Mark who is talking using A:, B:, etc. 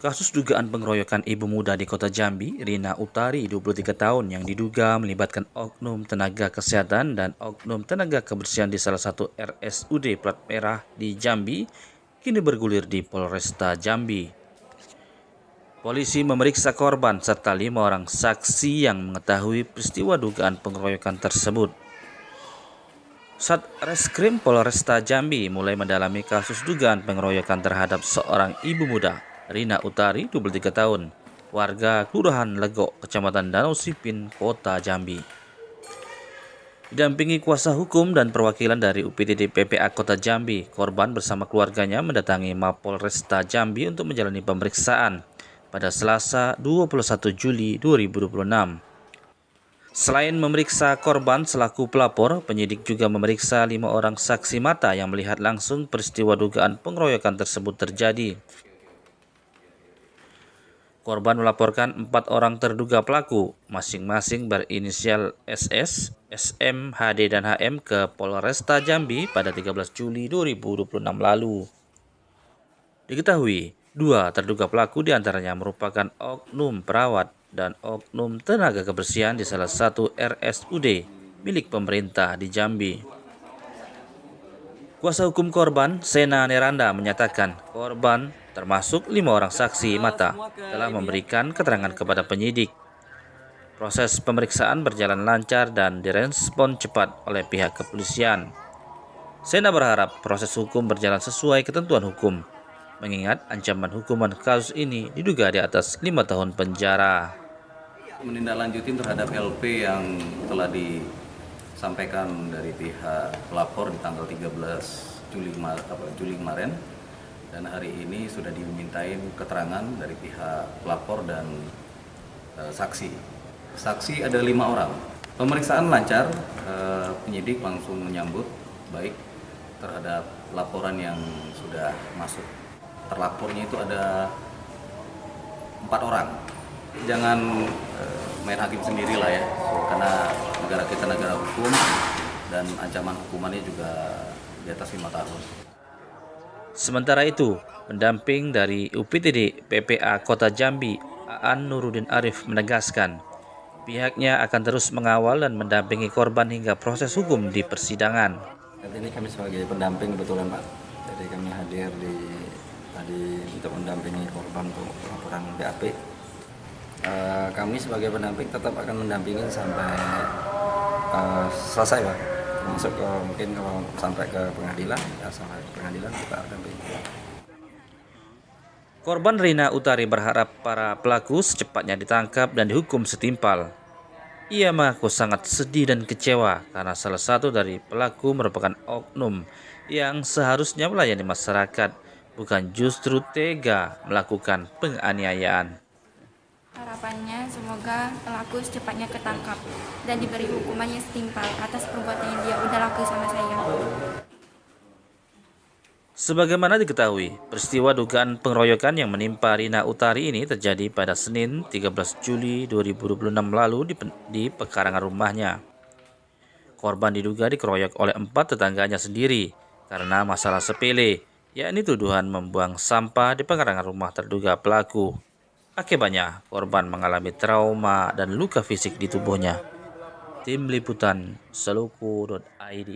A: Kasus dugaan pengeroyokan ibu muda di Kota Jambi, Rina Utari, 23 tahun, yang diduga melibatkan oknum tenaga kesehatan dan oknum tenaga kebersihan di salah satu RSUD plat merah di Jambi, kini bergulir di Polresta Jambi. Polisi memeriksa korban serta 5 orang saksi yang mengetahui peristiwa dugaan pengeroyokan tersebut. Satreskrim Polresta Jambi mulai mendalami kasus dugaan pengeroyokan terhadap seorang ibu muda, Rina Utari, 23 tahun, warga Kelurahan Legok, Kecamatan Danau Sipin, Kota Jambi. Didampingi kuasa hukum dan perwakilan dari UPTD PPA Kota Jambi, korban bersama keluarganya mendatangi Mapolresta Jambi untuk menjalani pemeriksaan pada Selasa 21 Juli 2026. Selain memeriksa korban selaku pelapor, penyidik juga memeriksa 5 orang saksi mata yang melihat langsung peristiwa dugaan pengeroyokan tersebut terjadi. Korban melaporkan 4 orang terduga pelaku, masing-masing berinisial SS, SM, HD, dan HM ke Polresta Jambi pada 13 Juli 2026 lalu. Diketahui, 2 terduga pelaku diantaranya merupakan oknum perawat dan oknum tenaga kebersihan di salah satu RSUD milik pemerintah di Jambi. Kuasa hukum korban, Sena Neranda, menyatakan korban termasuk 5 orang saksi mata telah memberikan keterangan kepada penyidik. Proses pemeriksaan berjalan lancar dan direspon cepat oleh pihak kepolisian. Sena berharap proses hukum berjalan sesuai ketentuan hukum, mengingat ancaman hukuman kasus ini diduga di atas 5 tahun penjara.
B: Menindaklanjuti terhadap LP yang telah disampaikan dari pihak pelapor di tanggal 13 Juli kemarin, dan hari ini sudah dimintain keterangan dari pihak pelapor dan saksi. Saksi ada 5 orang. Pemeriksaan lancar, penyidik langsung menyambut baik terhadap laporan yang sudah masuk. Terlapornya itu ada 4 orang. Jangan main hakim sendiri lah ya, karena negara kita negara hukum dan ancaman hukumannya juga di atas 5 tahun.
A: Sementara itu, pendamping dari UPTD PPA Kota Jambi, Aan Nurudin Arif, menegaskan pihaknya akan terus mengawal dan mendampingi korban hingga proses hukum di persidangan.
C: Saat ini kami sebagai pendamping kebetulan Pak, jadi kami hadir tadi untuk mendampingi korban untuk laporan BAP. Kami sebagai pendamping tetap akan mendampingi sampai selesai Pak, termasuk mungkin kalau sampai ke pengadilan, ya sampai ke pengadilan kita dampingi.
A: Korban Rina Utari berharap para pelaku secepatnya ditangkap dan dihukum setimpal. Ia mengaku sangat sedih dan kecewa karena salah satu dari pelaku merupakan oknum yang seharusnya melayani masyarakat, bukan justru tega melakukan penganiayaan.
D: Harapannya semoga pelaku secepatnya ketangkap dan diberi hukumannya setimpal atas perbuatan yang dia udah lakukan sama saya.
A: Sebagaimana diketahui, peristiwa dugaan pengeroyokan yang menimpa Rina Utari ini terjadi pada Senin 13 Juli 2026 lalu di pekarangan rumahnya. Korban diduga dikeroyok oleh 4 tetangganya sendiri karena masalah sepele, yakni tuduhan membuang sampah di pekarangan rumah terduga pelaku. Akibatnya, korban mengalami trauma dan luka fisik di tubuhnya. Tim Liputan Seluku.id